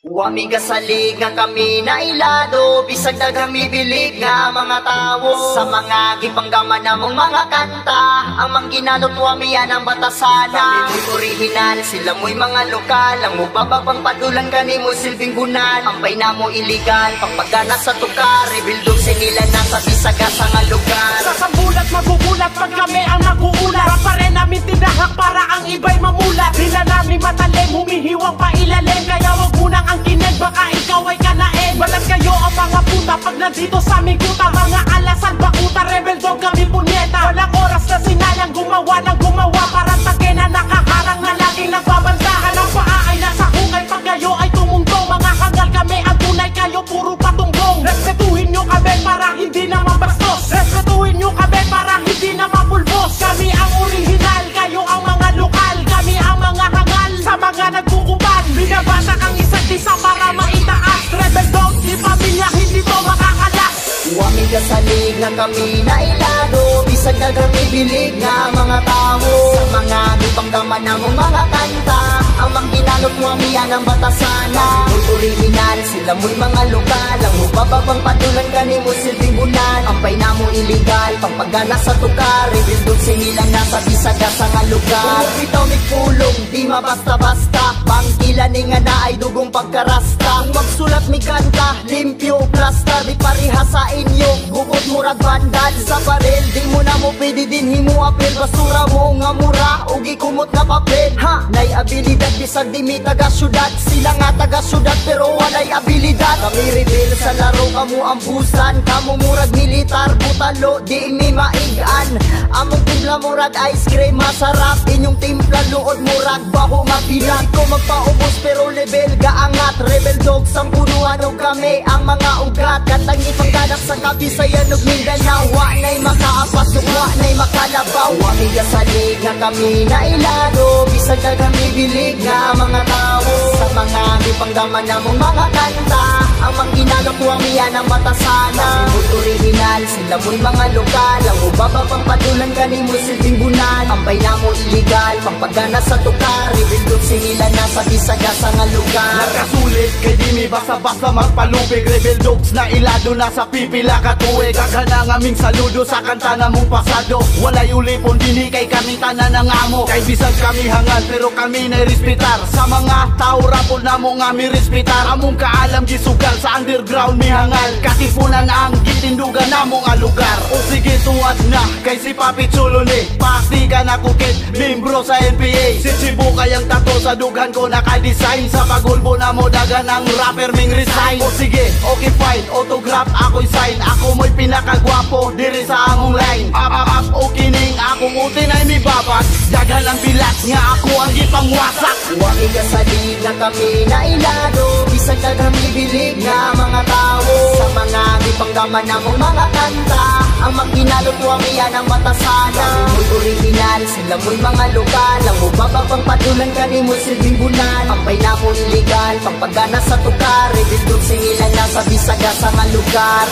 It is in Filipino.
Wami kasalig nga kami na ilado, bisag na kami bilig nga mga tao. Sa mga gipanggaman na mong mga kanta, ang mangginanot wami yan ang batasana. Kami mo'y original, sila mo'y mga lokal. Ang mubababang padulan kani mo silbing bunal. Ampay na mo iligal, pagpagana sa tukar. Rebildog sinila na sa bisagasa nga lugar. Sa sambulat magugulat pag kami ang naguulat. Rapa rin namin tinahak para ang iba'y mamulat. Dila namin matalim, humihiwang pailalim. Kaya wag munang ang kinig, baka ikaw ay kanain. Balat kayo ang mga puta pag nandito sa aming kuta. Mga alasan, bakuta, rebel dog kami punyeta. Walang oras na sinalang gumawa ng gumawa. Parang take na nakaharang na laging nagbabantahan. Ang paa ay nasa hukay pag kayo ay tumungtong. Mga hangal kami ang tunay, kayo puro patunggong. Respetuhin nyo kami para hindi na mabastos. Respetuhin nyo kami para hindi na mapulbos. Kami ang original, kayo ang mga lokal. Kami ang mga hangal sa mga nagkukuban. Binabasa ang isa't isa para maitaas. Rebel dog, di pamilya, hindi to makakalas. Wami kasalig na kami na ilado, bisag na kami bilig nga mga tao. Sa mga gipanggaman na mong mga kanta, ang mangginanot wami yan ang batasana. Mo'y original, sila mo'y mga lokal. Ang mubababang padulan kani mo silbing bulan. Ampay na mo iligal, pagpagana sa tukar. Rebildog sinilang nasa bisagasa nga lugar. Kung bitaw may pulong, di mabasta-basta. Bangkila ni nga na ay dugong pagkarasta. Kung magsulat mi kanta, limpyo, plasta. Di pareha sa inyo, bukod murag bandal. Sa baril, di mo na mo pwede din himu apel. Basura mo nga mura, ugi kumot na papel. Ha, nay abilidad, bisag di mi taga syudad. Sila nga taga syudad pero walay abilidad. Kami rebel sa laro, kamu ambusan. Kamu murag militar, butalo, di mi maigan. Among timpla murag ice cream, masarap. Inyong timpla luod murag baho mapilat. Ko magpaubos pero level gaangat. Rebel dog sang punuan o kami ang mga ugat. Katang ipagkanak sa Kabisayan ug Mindanao. Wa na'y makaapas, wa na'y makalabaw. Wami kasalig nga kami na ilado, bisag na kami bilig nga mga tao. Sa mga gipanggaman na mong mga kanta, ang mangginanot wami yan ang batasana. Kami mo'y original, sila mo'y mga lokal. Ang ubababang padulan kani mo silbing bunan. Ampay na mo iligal, pagpagana sa tukar. Rebildog sinila na sa bisagasa nga lugar. Nakasulit kay di mi basta-basta magpalupig. Rebel dogs na ilado na sa pipila katuig. Agha na aming saludo sa kanta na mong pasado. Walay ulipon dini kay kami tanan ng amo. Kay bisag kami hangal pero kami na respetar. Sa mga tao rapol na mo nga mi respetar. Among kaalam gisugal sa underground mi hangal. Katipunan ang gitindugan na mo nga lugar. O sige tuwad na kay si Papi Chulo ni Pasti ka na kukit, membro sa NPA. Si Chibu kayang tato sa dughan ko naka-design. Sa pagulbo na mo dagan ang rapper ming resign. O sige, okay fine, autograph ako'y sign. Ako mo'y pinakagwapo diri sa among line. Up, o kining akong utin ay mibabag. Dagan ang bilat nga ako ang gipangwasak. Wami kasalig na kami na ilado, bisag na kami bilig nga mga tao. Sa mga gipanggaman na mong mga kanta, ang mangginanot wami yan ang batasana. Kami mo'y original, sila mo'y mga lokal. Ang mubababang padulan kani mo silbing bunan. Ampay na mo iligal, pagpagana sa tukar. Rebildog sinila na sa bisagasa nga lugar.